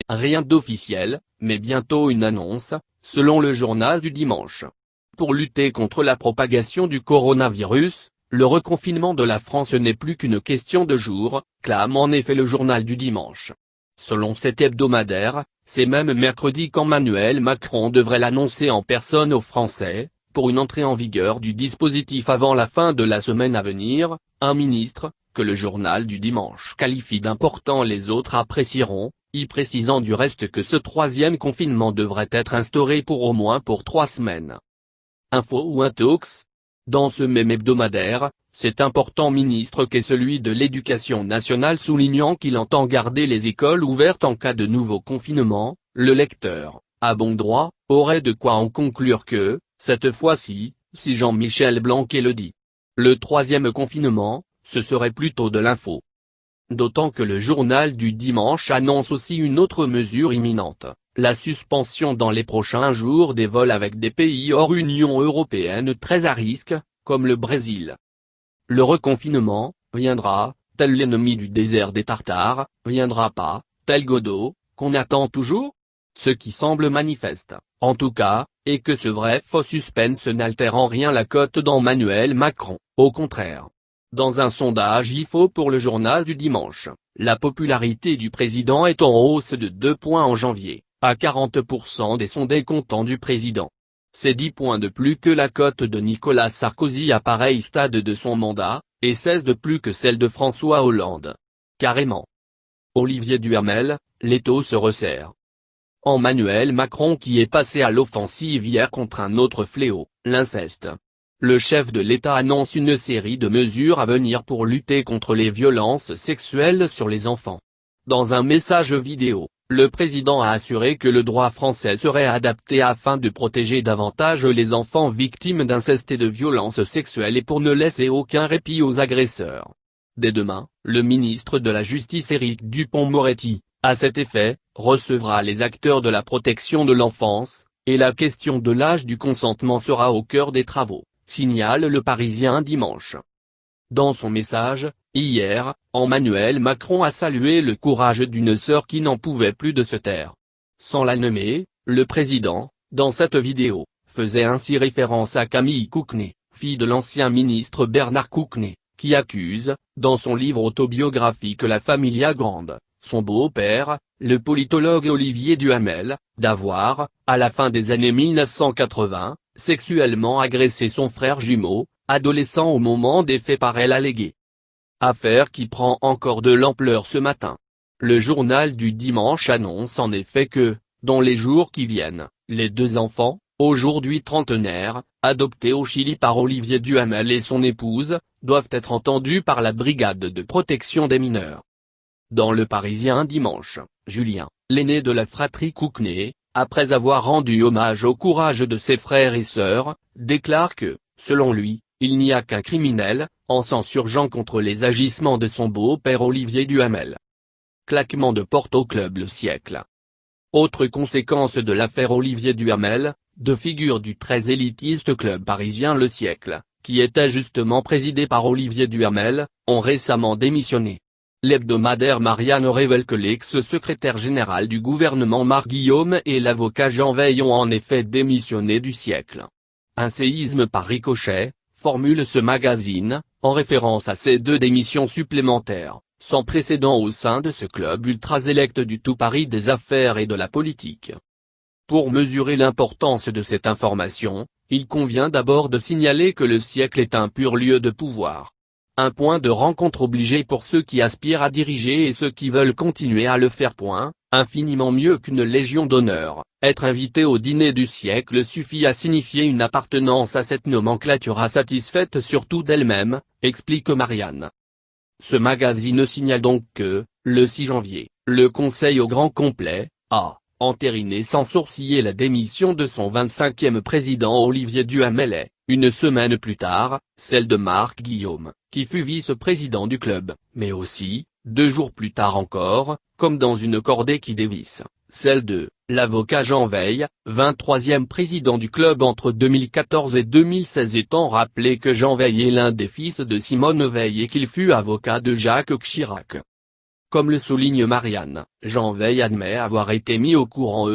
Rien d'officiel, mais bientôt une annonce, selon le journal du dimanche. Pour lutter contre la propagation du coronavirus, le reconfinement de la France n'est plus qu'une question de jours, clame en effet le journal du dimanche. Selon cet hebdomadaire, c'est même mercredi qu'Emmanuel Macron devrait l'annoncer en personne aux Français, pour une entrée en vigueur du dispositif avant la fin de la semaine à venir, un ministre, que le journal du dimanche qualifie d'important. Les autres apprécieront, y précisant du reste que ce troisième confinement devrait être instauré pour 3 semaines. Info ou intox? Dans ce même hebdomadaire, cet important ministre qu'est celui de l'Éducation nationale soulignant qu'il entend garder les écoles ouvertes en cas de nouveau confinement, le lecteur, à bon droit, aurait de quoi en conclure que, cette fois-ci, si Jean-Michel Blanquer le dit, le troisième confinement, ce serait plutôt de l'info. D'autant que le journal du dimanche annonce aussi une autre mesure imminente, la suspension dans les prochains jours des vols avec des pays hors Union européenne très à risque, comme le Brésil. Le reconfinement, viendra, tel l'ennemi du désert des Tartares, viendra pas, tel Godot, qu'on attend toujours? Ce qui semble manifeste, en tout cas, est que ce vrai faux suspense n'altère en rien la cote d'Emmanuel Macron, au contraire. Dans un sondage IFO pour le journal du dimanche, la popularité du président est en hausse de 2 points en janvier, à 40% des sondés contents du président. C'est 10 points de plus que la cote de Nicolas Sarkozy à pareil stade de son mandat, et 16 de plus que celle de François Hollande. Carrément. Olivier Duhamel, l'étau se resserre. Emmanuel Macron qui est passé à l'offensive hier contre un autre fléau, l'inceste. Le chef de l'État annonce une série de mesures à venir pour lutter contre les violences sexuelles sur les enfants. Dans un message vidéo, le président a assuré que le droit français serait adapté afin de protéger davantage les enfants victimes d'inceste et de violences sexuelles et pour ne laisser aucun répit aux agresseurs. Dès demain, le ministre de la Justice Éric Dupond-Moretti, à cet effet, recevra les acteurs de la protection de l'enfance, et la question de l'âge du consentement sera au cœur des travaux, signale Le Parisien dimanche. Dans son message, hier, Emmanuel Macron a salué le courage d'une sœur qui n'en pouvait plus de se taire. Sans la nommer, le président, dans cette vidéo, faisait ainsi référence à Camille Kouchner, fille de l'ancien ministre Bernard Kouchner, qui accuse, dans son livre autobiographique La Familia Grande, son beau-père, le politologue Olivier Duhamel, d'avoir, à la fin des années 1980, sexuellement agressé son frère jumeau, adolescent au moment des faits par elle allégués. Affaire qui prend encore de l'ampleur ce matin. Le journal du dimanche annonce en effet que, dans les jours qui viennent, les 2 enfants, aujourd'hui trentenaires, adoptés au Chili par Olivier Duhamel et son épouse, doivent être entendus par la brigade de protection des mineurs. Dans Le Parisien dimanche, Julien, l'aîné de la fratrie Kouchner, après avoir rendu hommage au courage de ses frères et sœurs, déclare que, selon lui, il n'y a qu'un criminel, en s'insurgeant contre les agissements de son beau-père Olivier Duhamel. Claquement de porte au club Le Siècle. Autre conséquence de l'affaire Olivier Duhamel, 2 figures du très élitiste club parisien Le Siècle, qui était justement présidé par Olivier Duhamel, ont récemment démissionné. L'hebdomadaire Marianne révèle que l'ex-secrétaire général du gouvernement Marc Guillaume et l'avocat Jean Veil ont en effet démissionné du Siècle. Un séisme par ricochet, formule ce magazine, en référence à ces 2 démissions supplémentaires, sans précédent au sein de ce club ultra-sélect du tout Paris des affaires et de la politique. Pour mesurer l'importance de cette information, il convient d'abord de signaler que Le Siècle est un pur lieu de pouvoir. Un point de rencontre obligé pour ceux qui aspirent à diriger et ceux qui veulent continuer à le faire. Infiniment mieux qu'une légion d'honneur, être invité au dîner du siècle suffit à signifier une appartenance à cette nomenclature satisfaite surtout d'elle-même, explique Marianne. Ce magazine signale donc que, le 6 janvier, le Conseil au grand complet, a entériné sans sourciller la démission de son 25e président Olivier Duhamel et, une semaine plus tard, celle de Marc Guillaume, qui fut vice-président du club, mais aussi, 2 jours plus tard encore, comme dans une cordée qui dévisse, celle de l'avocat Jean Veil, 23e président du club entre 2014 et 2016 étant rappelé que Jean Veil est l'un des fils de Simone Veil et qu'il fut avocat de Jacques Chirac. Comme le souligne Marianne, Jean Veil admet avoir été mis au courant